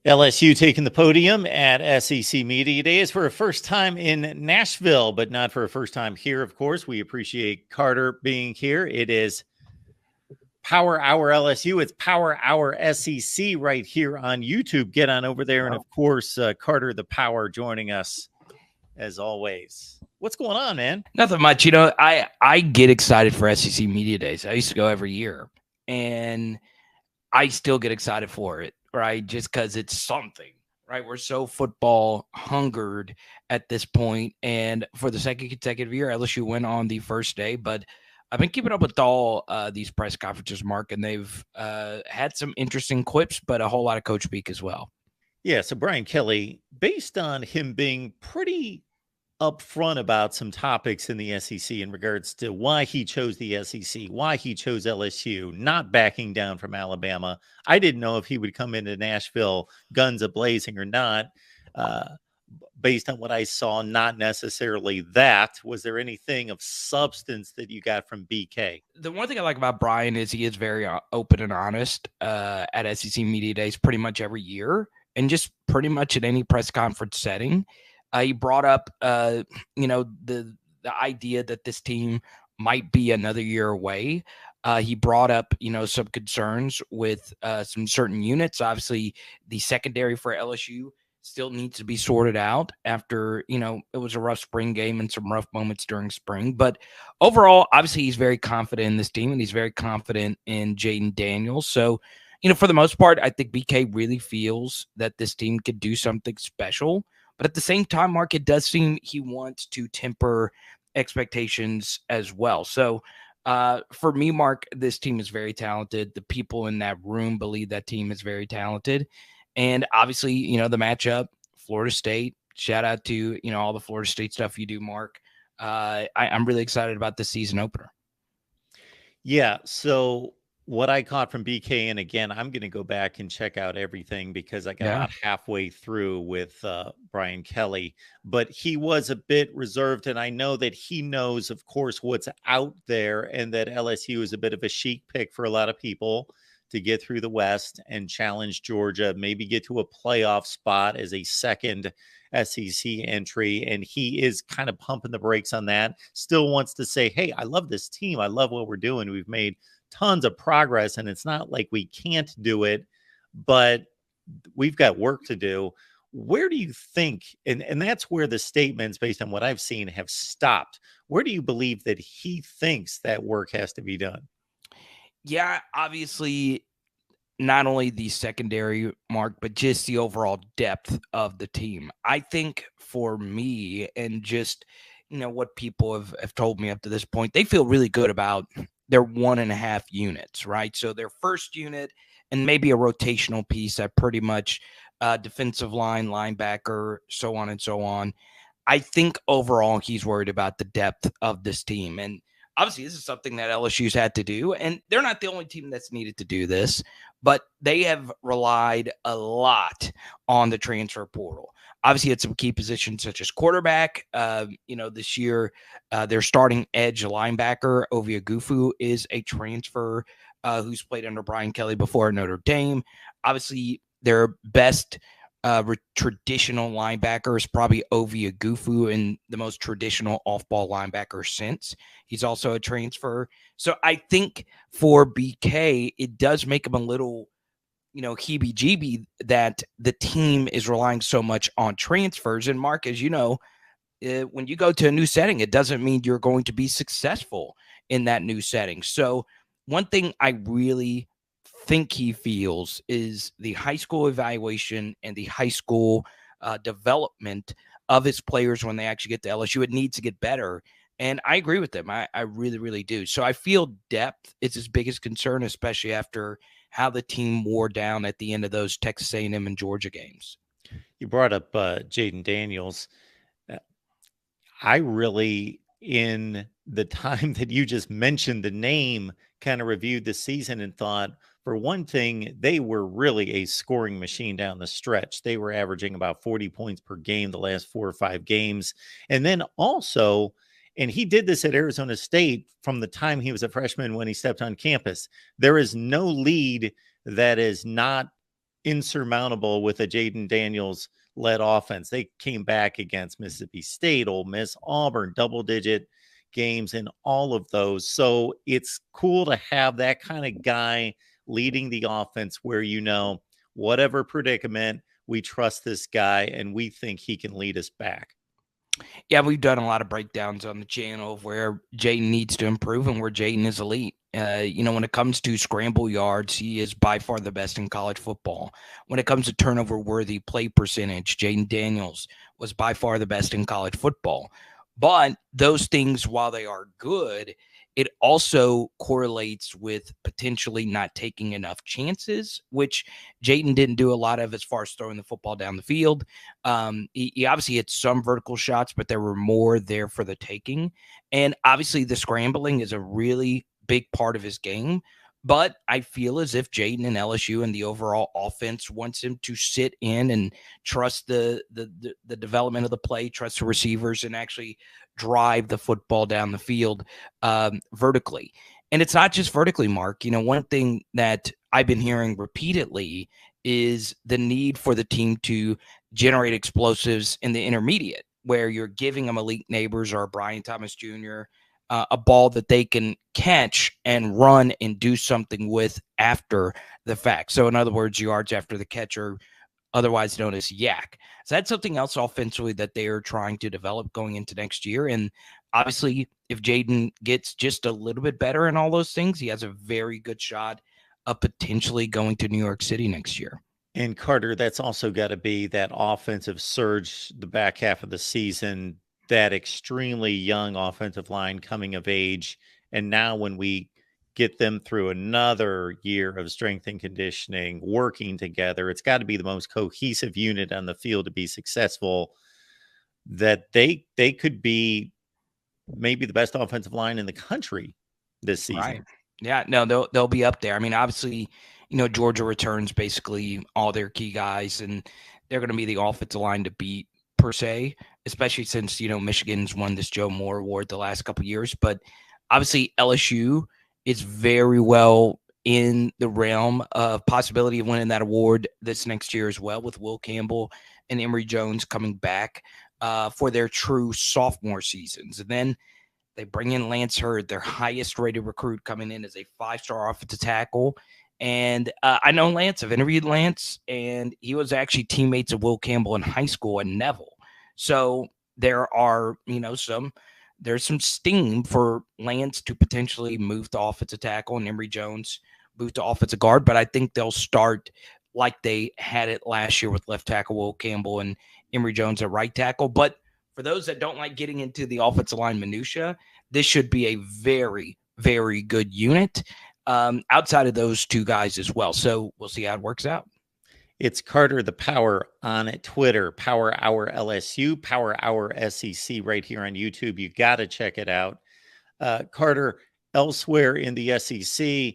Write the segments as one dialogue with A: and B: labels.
A: LSU taking the podium at SEC Media Days for a first time in Nashville, but not for a first time here, of course. We appreciate Carter being here. It is Power Hour LSU. It's Power Hour SEC right here on YouTube. Get on over there. And, of course, Carter the Power joining us as always. What's going on, man?
B: Nothing much. You know, I get excited for SEC Media Days. I used to go every year, and I still get excited for it, right? Just because it's something, right? We're so football hungered at this point, and for the second consecutive year, LSU went on the first day, but I've been keeping up with all these press conferences, Mark, and they've had some interesting quips, but a whole lot of coach speak as well.
A: Yeah, so Brian Kelly, based on him being pretty upfront about some topics in the SEC in regards to why he chose the SEC, why he chose LSU, not backing down from Alabama. I didn't know if he would come into Nashville guns a-blazing or not. Based on what I saw, not necessarily that. Was there anything of substance that you got from BK?
B: The one thing I like about Brian is he is very open and honest at SEC Media Days pretty much every year, and just pretty much at any press conference setting. He brought up, the idea that this team might be another year away. He brought up, some concerns with some certain units. Obviously, the secondary for LSU still needs to be sorted out after, it was a rough spring game and some rough moments during spring. But overall, obviously, he's very confident in this team, and he's very confident in Jaden Daniels. So, for the most part, I think BK really feels that this team could do something special. But at the same time, Mark, it does seem he wants to temper expectations as well. So for me, Mark, this team is very talented. The people in that room believe that team is very talented. And obviously, the matchup, Florida State, shout out to, all the Florida State stuff you do, Mark. I'm really excited about this season opener.
A: Yeah, so what I caught from BK, and again, I'm going to go back and check out everything because I got about halfway through with Brian Kelly, but he was a bit reserved. And I know that he knows, of course, what's out there, and that LSU is a bit of a chic pick for a lot of people to get through the West and challenge Georgia, maybe get to a playoff spot as a second SEC entry. And he is kind of pumping the brakes on that. Still wants to say, hey, I love this team. I love what we're doing. We've made tons of progress, and it's not like we can't do it, but we've got work to do. Where do you think, and that's where the statements, based on what I've seen, have stopped. Where do you believe that he thinks that work has to be done?
B: Yeah, obviously, not only the secondary, Mark, but just the overall depth of the team. I think for me, and just, what people have told me up to this point, they feel really good about their 1.5 units, right? So their first unit and maybe a rotational piece at pretty much defensive line, linebacker, so on and so on. I think overall he's worried about the depth of this team. And obviously this is something that LSU's had to do, and they're not the only team that's needed to do this, but they have relied a lot on the transfer portal. Obviously, at some key positions such as quarterback. This year, their starting edge linebacker, Ovia Gufu, is a transfer who's played under Brian Kelly before at Notre Dame. Obviously, their best traditional linebacker is probably Ovia Gufu, and the most traditional off-ball linebacker since. He's also a transfer. So I think for BK, it does make him a little heebie-jeebie that the team is relying so much on transfers. And Mark, as you know, when you go to a new setting, it doesn't mean you're going to be successful in that new setting. So one thing I really think he feels is the high school evaluation and the high school development of his players when they actually get to LSU. It needs to get better. And I agree with them. I really, really do. So I feel depth is his biggest concern, especially after how the team wore down at the end of those Texas A&M and Georgia games.
A: You brought up Jaden Daniels. I really, in the time that you just mentioned the name, kind of reviewed the season and thought, for one thing, they were really a scoring machine down the stretch. They were averaging about 40 points per game the last 4 or 5 games. And then also, and he did this at Arizona State from the time he was a freshman when he stepped on campus, there is no lead that is not insurmountable with a Jaden Daniels led offense. They came back against Mississippi State, Ole Miss, Auburn, double-digit games in all of those. So it's cool to have that kind of guy leading the offense where, whatever predicament, we trust this guy and we think he can lead us back.
B: Yeah, we've done a lot of breakdowns on the channel of where Jaden needs to improve and where Jaden is elite. When it comes to scramble yards, he is by far the best in college football. When it comes to turnover-worthy play percentage, Jaden Daniels was by far the best in college football. But those things, while they are good, it also correlates with potentially not taking enough chances, which Jaden didn't do a lot of as far as throwing the football down the field. He obviously hit some vertical shots, but there were more there for the taking. And obviously the scrambling is a really big part of his game. But I feel as if Jaden and LSU and the overall offense wants him to sit in and trust the development of the play, trust the receivers, and actually drive the football down the field vertically. And it's not just vertically, Mark. One thing that I've been hearing repeatedly is the need for the team to generate explosives in the intermediate, where you're giving them elite neighbors or Brian Thomas Jr., a ball that they can catch and run and do something with after the fact. So in other words, yards after the catcher, otherwise known as yak. So that's something else offensively that they are trying to develop going into next year. And obviously, if Jaden gets just a little bit better in all those things, he has a very good shot of potentially going to New York City next year.
A: And Carter, that's also got to be that offensive surge the back half of the season, that extremely young offensive line coming of age. And now when we get them through another year of strength and conditioning, working together, it's got to be the most cohesive unit on the field to be successful, that they could be maybe the best offensive line in the country this season.
B: Right. Yeah, no, they'll be up there. I mean, obviously, Georgia returns basically all their key guys, and they're going to be the offensive line to beat per se, especially since, Michigan's won this Joe Moore Award the last couple of years. But obviously, LSU is very well in the realm of possibility of winning that award this next year as well, with Will Campbell and Emory Jones coming back for their true sophomore seasons. And then they bring in Lance Hurd, their highest rated recruit, coming in as a 5-star offensive tackle. And I know Lance. I've interviewed Lance, and he was actually teammates of Will Campbell in high school at Neville. So there are, there's some steam for Lance to potentially move to offensive tackle and Emory Jones move to offensive guard. But I think they'll start like they had it last year with left tackle Will Campbell and Emory Jones at right tackle. But for those that don't like getting into the offensive line minutia, this should be a very, very good unit outside of those two guys as well. So we'll see how it works out.
A: It's Carter the Power on Twitter, Power Hour LSU, Power Hour SEC right here on YouTube. You got to check it out. Carter, elsewhere in the SEC,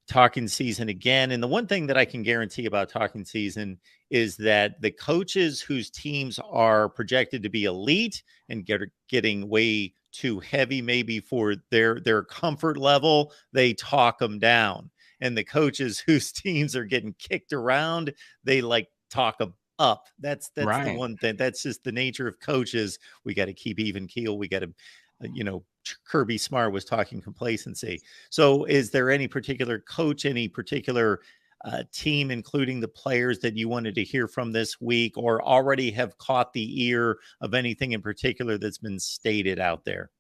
A: talking season again. And the one thing that I can guarantee about talking season is that the coaches whose teams are projected to be elite and getting way too heavy maybe for their comfort level, they talk them down. And the coaches whose teams are getting kicked around, they talk them up. That's right. The one thing. That's just the nature of coaches. We got to keep even keel. We got to, Kirby Smart was talking complacency. So is there any particular coach, any particular team, including the players, that you wanted to hear from this week, or already have caught the ear of anything in particular that's been stated out there?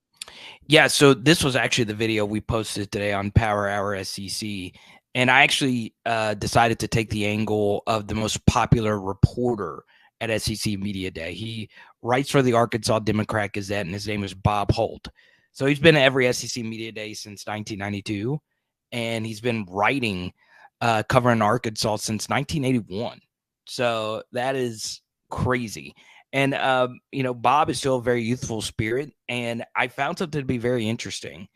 B: Yeah, so this was actually the video we posted today on Power Hour SEC. And I actually decided to take the angle of the most popular reporter at SEC Media Day. He writes for the Arkansas Democrat Gazette, and his name is Bob Holt. So he's been at every SEC Media Day since 1992, and he's been writing, covering Arkansas since 1981. So that is crazy. And, Bob is still a very youthful spirit, and I found something to be very interesting.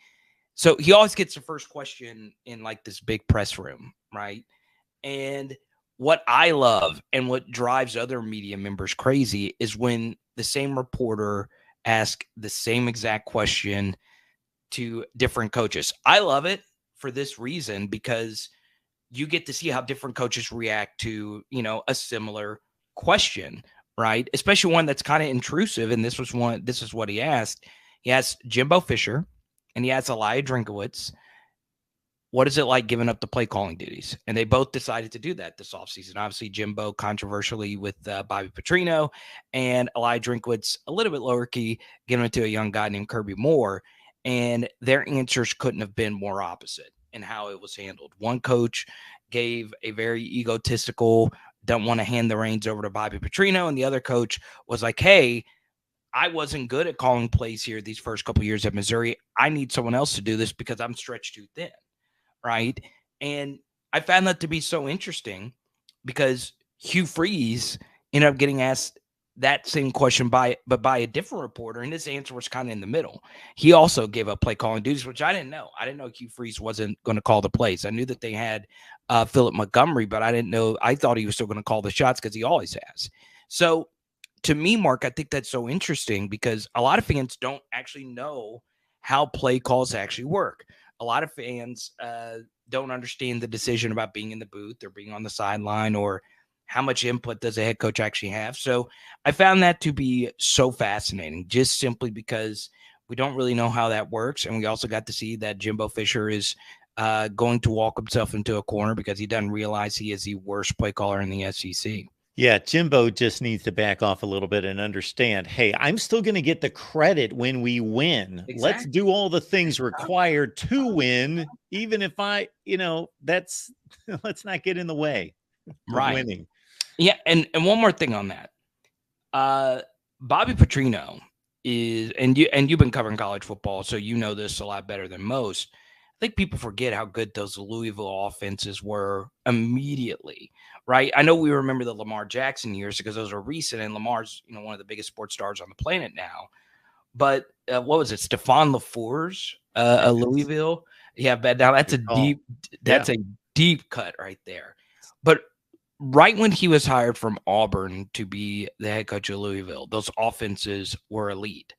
B: So he always gets the first question in this big press room, right? And what I love and what drives other media members crazy is when the same reporter asks the same exact question to different coaches. I love it for this reason, because you get to see how different coaches react to, a similar question, right? Especially one that's kind of intrusive. And this is what he asked. He asked Jimbo Fisher and he asked Elijah Drinkowitz, what is it like giving up the play calling duties? And they both decided to do that this offseason. Obviously, Jimbo controversially with Bobby Petrino, and Elijah Drinkwitz a little bit lower key, giving it to a young guy named Kirby Moore. And their answers couldn't have been more opposite in how it was handled. One coach gave a very egotistical, don't want to hand the reins over to Bobby Petrino. And the other coach was like, hey, I wasn't good at calling plays here these first couple of years at Missouri. I need someone else to do this because I'm stretched too thin. Right. And I found that to be so interesting because Hugh Freeze ended up getting asked that same question by a different reporter, and his answer was kind of in the middle. He also gave up play calling duties, which I didn't know. I didn't know Hugh Freeze wasn't going to call the plays. I knew that they had Philip Montgomery, but I didn't know. I thought he was still going to call the shots because he always has. So to me, Mark, I think that's so interesting because a lot of fans don't actually know how play calls actually work. A lot of fans don't understand the decision about being in the booth or being on the sideline, or how much input does a head coach actually have. So I found that to be so fascinating, just simply because we don't really know how that works. And we also got to see that Jimbo Fisher is going to walk himself into a corner because he doesn't realize he is the worst play caller in the SEC.
A: Yeah, Jimbo just needs to back off a little bit and understand, hey, I'm still going to get the credit when we win.
B: Exactly.
A: Let's do all the things required to win, even if that's let's not get in the way of winning.
B: Yeah, and one more thing on that. Bobby Petrino is, and you've been covering college football, so you know this a lot better than most. I think people forget how good those Louisville offenses were immediately, right? I know we remember the Lamar Jackson years because those are recent, and Lamar's one of the biggest sports stars on the planet now. But what was it, Stephon LaFours, Louisville? Yeah, but now that's a deep cut right there. But right when he was hired from Auburn to be the head coach of Louisville, those offenses were elite.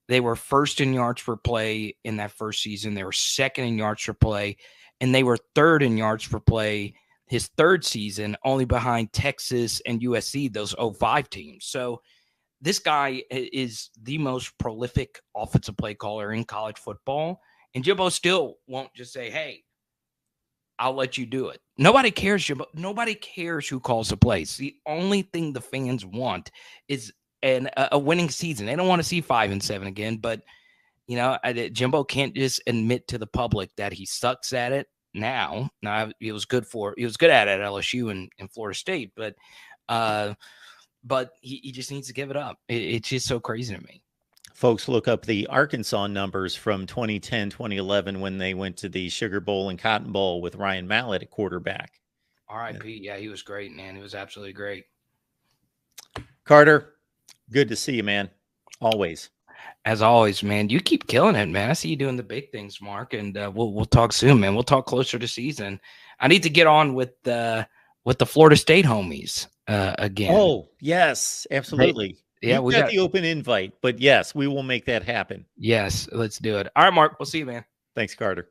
B: They were first in yards per play in that first season. They were second in yards per play, and they were third in yards per play his third season, only behind Texas and USC, those 05 teams. So this guy is the most prolific offensive play caller in college football, and Jimbo still won't just say, hey, I'll let you do it. Nobody cares, Jimbo. Nobody cares who calls the plays. The only thing the fans want is a winning season. They don't want to see 5-7 again, but Jimbo can't just admit to the public that he sucks at it now. Now he was good at it at LSU and Florida State, but he just needs to give it up. It's just so crazy to me.
A: Folks, look up the Arkansas numbers from 2010, 2011 when they went to the Sugar Bowl and Cotton Bowl with Ryan Mallett at quarterback.
B: R.I.P. Yeah, he was great, man. He was absolutely great.
A: Carter, good to see you, man. Always.
B: As always, man. You keep killing it, man. I see you doing the big things, Mark, and we'll talk soon, man. We'll talk closer to season. I need to get on with the Florida State homies again.
A: Oh, yes, absolutely.
B: Yeah,
A: we got the open invite, but yes, we will make that happen.
B: Yes, let's do it. All right, Mark. We'll see you, man.
A: Thanks, Carter.